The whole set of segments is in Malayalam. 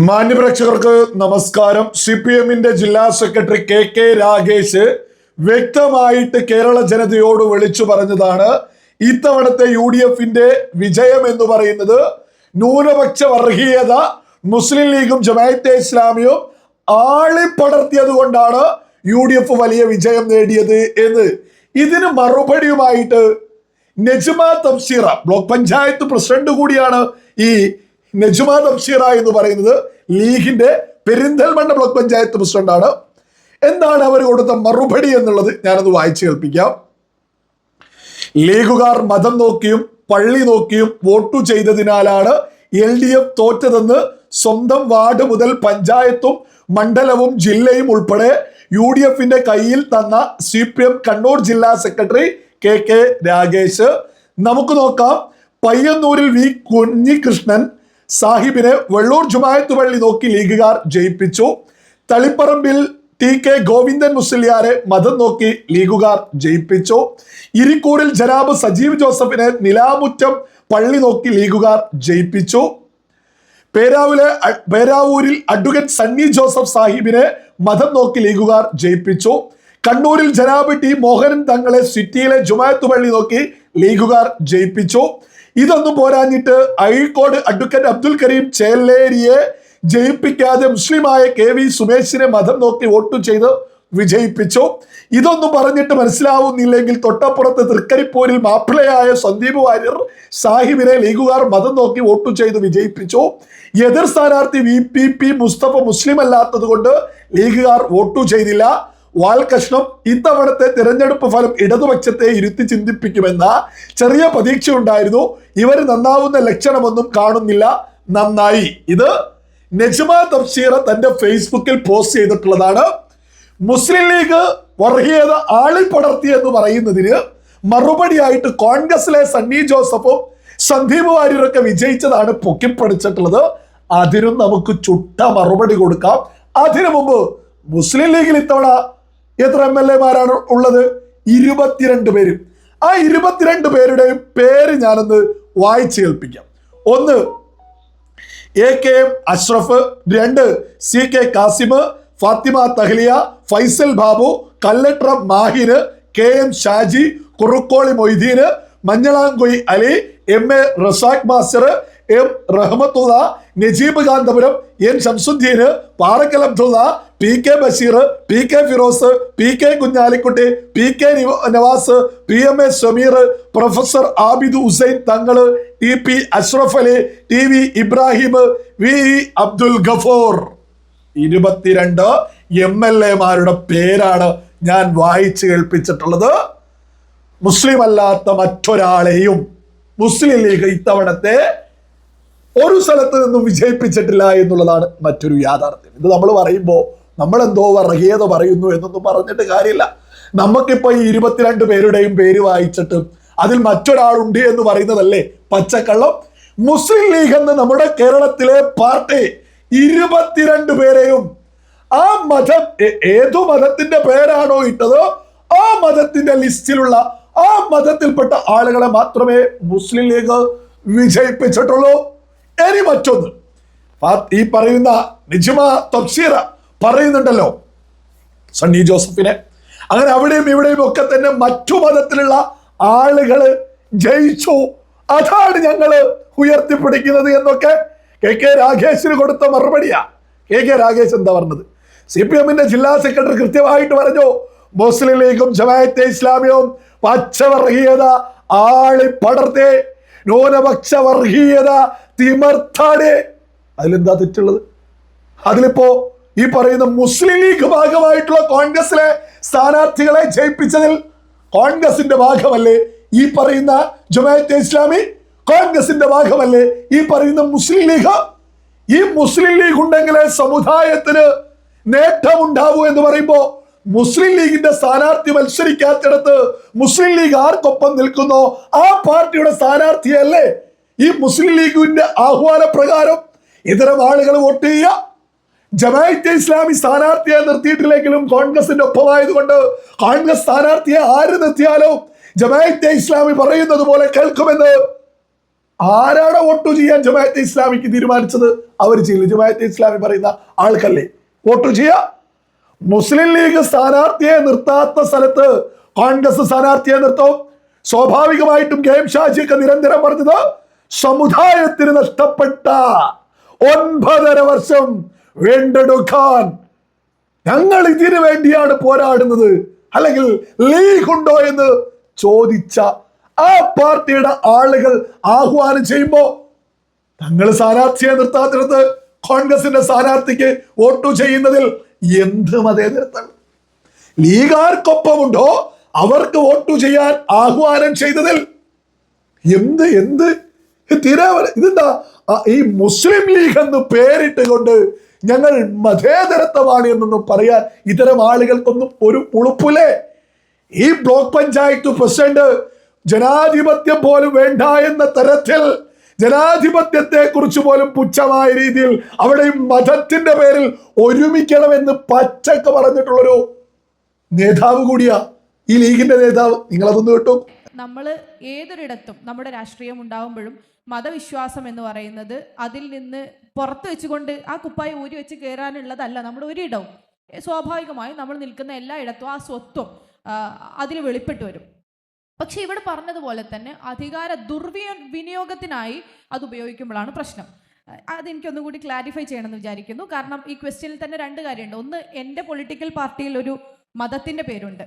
മാന്യപ്രേക്ഷകർക്ക് നമസ്കാരം. CPM-ന്റെ ജില്ലാ സെക്രട്ടറി KK രാഗേഷ് വ്യക്തമായിട്ട് കേരള ജനതയോട് വിളിച്ചു പറഞ്ഞതാണ് ഇത്തവണത്തെ UDF-ന്റെ വിജയം എന്ന് പറയുന്നത് ന്യൂനപക്ഷ വർഗീയത മുസ്ലിം ലീഗും ജമാഅത്തെ ഇസ്ലാമിയും ആളിപ്പടർത്തിയത് കൊണ്ടാണ് UDF വലിയ വിജയം നേടിയത് എന്ന്. ഇതിന് മറുപടിയുമായിട്ട് നജ്മ തബ്സീറ, ബ്ലോക്ക് പഞ്ചായത്ത് പ്രസിഡന്റ് കൂടിയാണ് ഈ നജ്മ തബ്സീറ എന്ന് പറയുന്നത്, ലീഗിന്റെ പെരിന്തൽമണ്ണ ബ്ലോക്ക് പഞ്ചായത്ത് പ്രസിഡന്റാണ്. എന്താണ് അവർ കൊടുത്ത മറുപടി എന്നുള്ളത് ഞാനത് വായിച്ചു കേൾപ്പിക്കാം. ലീഗുകാർ മതം നോക്കിയും പള്ളി നോക്കിയും വോട്ടു ചെയ്തതിനാലാണ് LDF തോറ്റതെന്ന് സ്വന്തം വാർഡ് മുതൽ പഞ്ചായത്തും മണ്ഡലവും ജില്ലയും ഉൾപ്പെടെ UDF-ന്റെ കയ്യിൽ തന്ന CPM കണ്ണൂർ ജില്ലാ സെക്രട്ടറി KK രാഗേഷ്. നമുക്ക് നോക്കാം. പയ്യന്നൂരിൽ V കുഞ്ഞികൃഷ്ണൻ സാഹിബിനെ വെള്ളൂർ ജുമാഅത്ത് പള്ളി നോക്കി ലീഗുകാർ ജയിപ്പിച്ചു. തളിപ്പറമ്പിൽ TK ഗോവിന്ദൻ മുസ്ലിയാരെ മതം നോക്കി ലീഗുകാർ ജയിപ്പിച്ചു. ഇരിക്കൂറിൽ ജനാബ് സജീവ് ജോസഫിനെ നിലാമുറ്റം പള്ളി നോക്കി ലീഗുകാർ ജയിപ്പിച്ചു. പേരാവൂരിൽ അഡ്വക്കേറ്റ് സണ്ണി ജോസഫ് സാഹിബിനെ മതം നോക്കി ലീഗുകാർ ജയിപ്പിച്ചു. കണ്ണൂരിൽ ജനാബ് T മോഹനൻ തങ്ങളെ സിറ്റിയിലെ ജുമാഅത്ത് പള്ളി നോക്കി ലീഗുകാർ ജയിപ്പിച്ചു. ഇതൊന്നും പോരാഞ്ഞിട്ട് അഴീക്കോട് അഡ്വക്കേറ്റ് അബ്ദുൽ കരീം ചേലേരിയെ ജയിപ്പിക്കാതെ മുസ്ലിമായ KV സുമേഷിനെ മതം നോക്കി വോട്ട് ചെയ്ത് വിജയിപ്പിച്ചു. ഇതൊന്നും പറഞ്ഞിട്ട് മനസ്സിലാവുന്നില്ലെങ്കിൽ തൊട്ടപ്പുറത്ത് തൃക്കരിപ്പൂരിൽ മാപ്പിളയായ സന്ദീപ് വാര്യർ സാഹിബിനെ ലീഗുകാർ മതം നോക്കി വോട്ട് ചെയ്ത് വിജയിപ്പിച്ചു. എതിർ സ്ഥാനാർത്ഥി VPP മുസ്തഫ മുസ്ലിം അല്ലാത്തത് കൊണ്ട് ലീഗുകാർ വോട്ടു ചെയ്തില്ല. വാൽകഷ്ണം ഇത്തവണത്തെ തിരഞ്ഞെടുപ്പ് ഫലം ഇടതുപക്ഷത്തെ ഇരുത്തി ചിന്തിപ്പിക്കുമെന്ന ചെറിയ പ്രതീക്ഷ ഉണ്ടായിരുന്നു. ഇവർ നന്നാവുന്ന ലക്ഷണമൊന്നും കാണുന്നില്ല. നന്നായി. ഇത് നജ്മ തബ്സീറ തന്റെ ഫേസ്ബുക്കിൽ പോസ്റ്റ് ചെയ്തിട്ടുള്ളതാണ്. മുസ്ലിം ലീഗ് വർഗീയത ആളിൽ പടർത്തി എന്ന് പറയുന്നതിന് മറുപടിയായിട്ട് കോൺഗ്രസിലെ സണ്ണി ജോസഫും സന്ദീപ് വാര്യരൊക്കെ വിജയിച്ചതാണ് പൊക്കിപ്പടിച്ചിട്ടുള്ളത്. അതിനും നമുക്ക് ചുട്ട മറുപടി കൊടുക്കാം. അതിനു മുമ്പ് മുസ്ലിം ലീഗിൽ ഇത്തവണ എത്ര MLA-മാരാണ് ഉള്ളത്? 22 പേര്. ആ 22 പേരുടെയും പേര് ഞാനൊന്ന് വായിച്ചു കേൾപ്പിക്കാം. 1 AKM Ashraf, 2 CK Kasim, Fathima Thahliya, Faisal Babu, Kallatra Mahir, KM Shaji, Kurukkoli Moideen, Manjalamkuzhi Ali, MA Razak master, M Rahmathulla, Najeeb Kanthapuram, N Shamsudheen, Parakkal Abdulla, PK Basheer, PK Firos, PK Kunhalikutty, PK Navas, PMA Sameer, professor Abid Hussain Thangal, TP Ashraf Ali, TV Ibrahim, VE Abdul Gafoor. 22 MLA-മാരുടെ പേരാണ് ഞാൻ വായിച്ചു കേൾപ്പിച്ചിട്ടുള്ളത്. മുസ്ലിം അല്ലാത്ത മറ്റൊരാളെയും മുസ്ലിം ലീഗ് ഇത്തവണത്തെ ഒരു സ്ഥലത്ത് നിന്നും വിജയിപ്പിച്ചിട്ടില്ല എന്നുള്ളതാണ് മറ്റൊരു യാഥാർത്ഥ്യം. ഇത് നമ്മൾ പറയുമ്പോൾ നമ്മളെന്തോ വർഗീയത പറയുന്നു എന്നൊന്നും പറഞ്ഞിട്ട് കാര്യമില്ല. നമുക്കിപ്പോ ഈ 22 പേരുടെയും പേര് വായിച്ചിട്ട് അതിൽ മറ്റൊരാളുണ്ട് എന്ന് പറയുന്നതല്ലേ പച്ചക്കള്ളം. മുസ്ലിം ലീഗ് എന്ന് നമ്മുടെ കേരളത്തിലെ പാർട്ടി 22 പേരെയും ആ മതം ഏതു മതത്തിന്റെ പേരാണോ ഇട്ടത് ആ മതത്തിന്റെ ലിസ്റ്റിലുള്ള ആ മതത്തിൽപ്പെട്ട ആളുകളെ മാത്രമേ മുസ്ലിം ലീഗ് വിജയിപ്പിച്ചിട്ടുള്ളൂ. ഇനി മറ്റൊന്ന്, ഈ പറയുന്ന നജ്മ തബ്സീറ പറയുന്നുണ്ടല്ലോ സണ്ണി ജോസഫിനെ, അങ്ങനെ അവിടെയും ഇവിടെയും ഒക്കെ തന്നെ മറ്റു മതത്തിലുള്ള ആളുകള് ജയിച്ചു, അതാണ് ഞങ്ങള് ഉയർത്തിപ്പിടിക്കുന്നത് എന്നൊക്കെ KK രാഗേഷിന് കൊടുത്ത മറുപടിയാ. KK രാഗേഷ് എന്താ പറഞ്ഞത്? CPM-ന്റെ ജില്ലാ സെക്രട്ടറി കൃത്യമായിട്ട് പറഞ്ഞു, മുസ്ലിം ലീഗും ജമാഅത്തെ ഇസ്ലാമിയും പച്ചവർഗീയത ആളിപ്പടർത്തേ, ന്യൂനപക്ഷ വർഗീയത തിമർത്താടേ. അതിലെന്താ തെറ്റുള്ളത്? അതിലിപ്പോ ഈ പറയുന്ന മുസ്ലിം ലീഗ് ഭാഗമായിട്ടുള്ള കോൺഗ്രസിലെ സ്ഥാനാർത്ഥികളെ ജയിപ്പിച്ചതിൽ കോൺഗ്രസിന്റെ ഭാഗമല്ലേ ഈ പറയുന്ന ജമാഅത്തെ ഇസ്ലാമി? കോൺഗ്രസിന്റെ ഭാഗമല്ലേ ഈ പറയുന്ന മുസ്ലിം ലീഗ്? ഈ മുസ്ലിം ലീഗ് ഉണ്ടെങ്കിലേ സമുദായത്തിന് നേട്ടമുണ്ടാവൂ എന്ന് പറയുമ്പോ മുസ്ലിം ലീഗിന്റെ സ്ഥാനാർത്ഥി മത്സരിക്കാത്തിടത്ത് മുസ്ലിം ലീഗ് ആർക്കൊപ്പം നിൽക്കുന്നോ ആ പാർട്ടിയുടെ സ്ഥാനാർത്ഥിയല്ലേ ഈ മുസ്ലിം ലീഗിന്റെ ആഹ്വാന പ്രകാരം ഇത്തരം ആളുകൾ വോട്ട് ചെയ്യുക. ജമാഅത്തെ ഇസ്ലാമി സ്ഥാനാർത്ഥിയെ നിർത്തിയിട്ടില്ലെങ്കിലും കോൺഗ്രസിന്റെ ഒപ്പമായതുകൊണ്ട് കോൺഗ്രസ് സ്ഥാനാർത്ഥിയെ ആര് നിർത്തിയാലോ ജമാഅത്തെ ഇസ്ലാമി പറയുന്നത് പോലെ കേൾക്കുമെന്ന് ആരാണ് വോട്ട് ചെയ്യാൻ ജമാഅത്തെ ഇസ്ലാമിക്ക് തീരുമാനിച്ചത്? അവർ ചെയ്യില്ല. ജമാഅത്തെ ഇസ്ലാമി പറയുന്ന ആൾക്കല്ലേ വോട്ട് ചെയ്യാ? മുസ്ലിം ലീഗ് സ്ഥാനാർത്ഥിയെ നിർത്താത്ത സ്ഥലത്ത് കോൺഗ്രസ് സ്ഥാനാർത്ഥിയെ നിർത്തും. സ്വാഭാവികമായിട്ടും കെ എം ഷാജിയൊക്കെ നിരന്തരം പറഞ്ഞത് സമുദായത്തിന് നഷ്ടപ്പെട്ട 9.5 വർഷം വീണ്ടെടുക്കാൻ ഞങ്ങൾ ഇതിനു വേണ്ടിയാണ് പോരാടുന്നത്. അല്ലെങ്കിൽ ലീഗ് ഉണ്ടോ എന്ന് ചോദിച്ച ആ പാർട്ടിയുടെ ആളുകൾ ആഹ്വാനം ചെയ്യുമ്പോ തങ്ങൾ സ്ഥാനാർത്ഥിയെ നിർത്താത്തിടത്ത് കോൺഗ്രസിന്റെ സ്ഥാനാർത്ഥിക്ക് വോട്ട് ചെയ്യുന്നതിൽ എന്ത് മതേതരത്വം? ലീഗാർക്കൊപ്പമുണ്ടോ അവർക്ക് വോട്ട് ചെയ്യാൻ ആഹ്വാനം ചെയ്തതിൽ എന്ത് ഇതെന്താ? ഈ മുസ്ലിം ലീഗ് എന്ന് പേരിട്ട് കൊണ്ട് ഞങ്ങൾ മതേതരത്വമാണ് എന്നൊന്നും പറയാൻ ഇത്തരം ആളുകൾക്കൊന്നും ഒരു ഉളുപ്പില്ലേ? ഈ ബ്ലോക്ക് പഞ്ചായത്ത് പ്രസിഡന്റ് ജനാധിപത്യം പോലും വേണ്ട എന്ന തരത്തിൽ ജനാധിപത്യത്തെ കുറിച്ച് പോലും പുച്ഛമായ രീതിയിൽ അവിടെയും മതത്തിന്റെ പേരിൽ ഒരുമിക്കണമെന്ന് പച്ചക്ക് പറഞ്ഞിട്ടുള്ളൊരു നേതാവ് കൂടിയാ ഈ ലീഗിന്റെ നേതാവ്. നിങ്ങളതൊന്ന് കേട്ടു. നമ്മൾ ഏതൊരിടത്തും നമ്മുടെ രാഷ്ട്രീയം ഉണ്ടാകുമ്പോഴും മതവിശ്വാസം എന്ന് പറയുന്നത് അതിൽ നിന്ന് പുറത്ത് വെച്ചുകൊണ്ട് ആ കുപ്പായി ഊരി വെച്ച് കയറാനുള്ളതല്ല നമ്മുടെ ഒരിടവും. സ്വാഭാവികമായും നമ്മൾ നിൽക്കുന്ന എല്ലായിടത്തും ആ സ്വത്വം അതിൽ വെളിപ്പെട്ട് വരും. പക്ഷെ ഇവിടെ പറഞ്ഞതുപോലെ തന്നെ അധികാര വിനിയോഗത്തിനായി അത് ഉപയോഗിക്കുമ്പോഴാണ് പ്രശ്നം. അതെനിക്കൊന്നും കൂടി ക്ലാരിഫൈ ചെയ്യണമെന്ന് വിചാരിക്കുന്നു. കാരണം ഈ ക്വസ്റ്റ്യനിൽ തന്നെ 2 കാര്യമുണ്ട്. ഒന്ന്, എൻ്റെ പൊളിറ്റിക്കൽ പാർട്ടിയിൽ ഒരു മതത്തിന്റെ പേരുണ്ട്.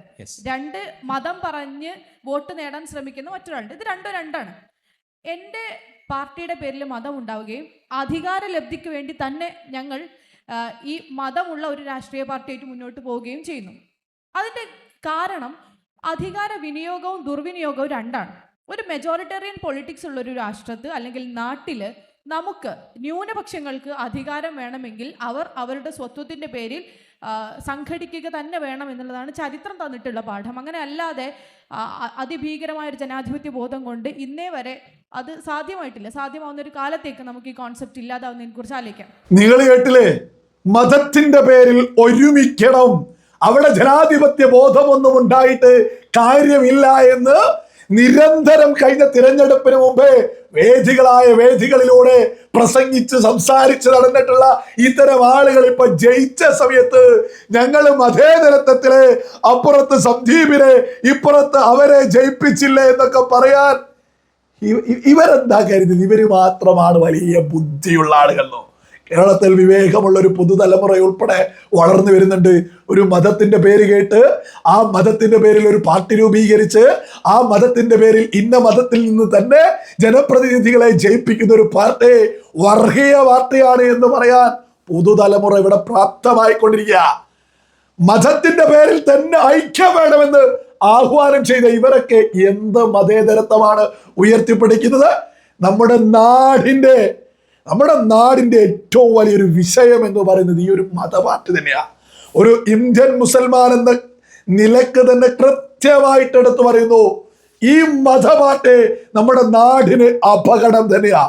2, മതം പറഞ്ഞ് വോട്ട് നേടാൻ ശ്രമിക്കുന്ന മറ്റൊരാളുണ്ട്. ഇത് രണ്ടാണ്. എൻ്റെ പാർട്ടിയുടെ പേരിൽ മതം ഉണ്ടാവുകയും അധികാര ലബ്ധിക്ക് വേണ്ടി തന്നെ ഞങ്ങൾ ഈ മതമുള്ള ഒരു രാഷ്ട്രീയ പാർട്ടിയായിട്ട് മുന്നോട്ട് പോവുകയും ചെയ്യുന്നു. അതിൻ്റെ കാരണം അധികാര വിനിയോഗവും ദുർവിനിയോഗവും 2ആണ്. ഒരു മെജോറിറ്റേറിയൻ പൊളിറ്റിക്സ് ഉള്ള ഒരു രാഷ്ട്രത്ത് അല്ലെങ്കിൽ നാട്ടിൽ നമുക്ക് ന്യൂനപക്ഷങ്ങൾക്ക് അധികാരം വേണമെങ്കിൽ അവർ അവരുടെ സ്വത്വത്തിൻ്റെ പേരിൽ സംഘടിക്കുക തന്നെ വേണം എന്നുള്ളതാണ് ചരിത്രം തന്നിട്ടുള്ള പാഠം. അങ്ങനെ അല്ലാതെ അതിഭീകരമായൊരു ജനാധിപത്യ ബോധം കൊണ്ട് ഇന്നേ വരെ അത് സാധ്യമായിട്ടില്ല. സാധ്യമാവുന്ന ഒരു കാലത്തേക്ക് നമുക്ക് ഈ കോൺസെപ്റ്റ് ഇല്ലാതാവുന്നതിനെ കുറിച്ച് ആലോചിക്കാം. നിങ്ങൾ കേട്ടില്ലേ? മതത്തിന്റെ പേരിൽ ഒരുമിക്കണം, അവിടെ ജനാധിപത്യ ബോധമൊന്നും ഉണ്ടായിട്ട് കാര്യമില്ല എന്ന് നിരന്തരം കഴിഞ്ഞ തിരഞ്ഞെടുപ്പിന് മുമ്പേ വേദികളിലൂടെ പ്രസംഗിച്ച് സംസാരിച്ച് നടന്നിട്ടുള്ള ഇത്തരം ആളുകൾ ഇപ്പൊ ജയിച്ച സമയത്ത് ഞങ്ങൾ മതേതരത്വത്തിലെ അപ്പുറത്ത് സന്ദീപിനെ ഇപ്പുറത്ത് അവരെ ജയിപ്പിച്ചില്ലേ എന്നൊക്കെ പറയാൻ ഇവരെന്താ കരുതി? ഇവര് മാത്രമാണ് വലിയ ബുദ്ധിയുള്ള ആളുകളെന്നോ? കേരളത്തിൽ വിവേകമുള്ള ഒരു പുതുതലമുറ ഉൾപ്പെടെ വളർന്നു വരുന്നുണ്ട്. ഒരു മതത്തിന്റെ പേര് കേട്ട് ആ മതത്തിന്റെ പേരിൽ ഒരു പാർട്ടി രൂപീകരിച്ച് ആ മതത്തിന്റെ പേരിൽ ഇന്ന മതത്തിൽ നിന്ന് തന്നെ ജനപ്രതിനിധികളെ ജയിപ്പിക്കുന്ന ഒരു പാർട്ടി വർഗീയ പാർട്ടിയാണ് എന്ന് പറയാൻ പുതുതലമുറ ഇവിടെ പ്രാപ്തമായിക്കൊണ്ടിരിക്കുക. മതത്തിന്റെ പേരിൽ തന്നെ ഐക്യം വേണമെന്ന് ആഹ്വാനം ചെയ്ത ഇവരൊക്കെ എന്ത് മതേതരത്വമാണ് ഉയർത്തിപ്പിടിക്കുന്നത്? നമ്മുടെ നാടിന്റെ ഏറ്റവും വലിയൊരു വിഷയം എന്ന് പറയുന്നത് ഈ ഒരു മതപാർട്ടി തന്നെയാണ്. ഒരു ഇന്ത്യൻ മുസൽമാൻ എന്ന നിലക്ക് തന്നെ കൃത്യമായിട്ട് എടുത്തു പറയുന്നു, ഈ മതപാർട്ടി നമ്മുടെ നാടിന് അപകടം തന്നെയാ.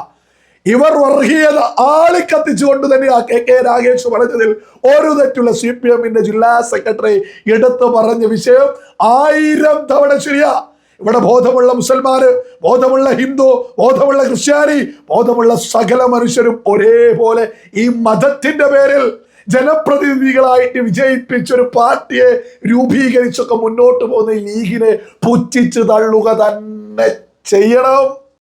ഇവർ വർഗീയത ആളിക്കത്തിച്ചുകൊണ്ട് തന്നെയാ കെ രാഗേഷ് പറഞ്ഞതിൽ ഒരു തെറ്റുള്ള CPM ജില്ലാ സെക്രട്ടറി എടുത്തു പറഞ്ഞ വിഷയം 1000 തവണ ശരിയാ. ഇവിടെ ബോധമുള്ള മുസൽമാന്, ബോധമുള്ള ഹിന്ദു, ബോധമുള്ള ക്രിസ്ത്യാനി, ബോധമുള്ള സകല മനുഷ്യരും ഒരേപോലെ ഈ മതത്തിന്റെ പേരിൽ ജനപ്രതിനിധികളായിട്ട് വിജയിപ്പിച്ചൊരു പാർട്ടിയെ രൂപീകരിച്ചൊക്കെ മുന്നോട്ട് പോകുന്ന ഈ ലീഗിനെ പുച്ഛിച്ച് തള്ളുക തന്നെ ചെയ്യണം.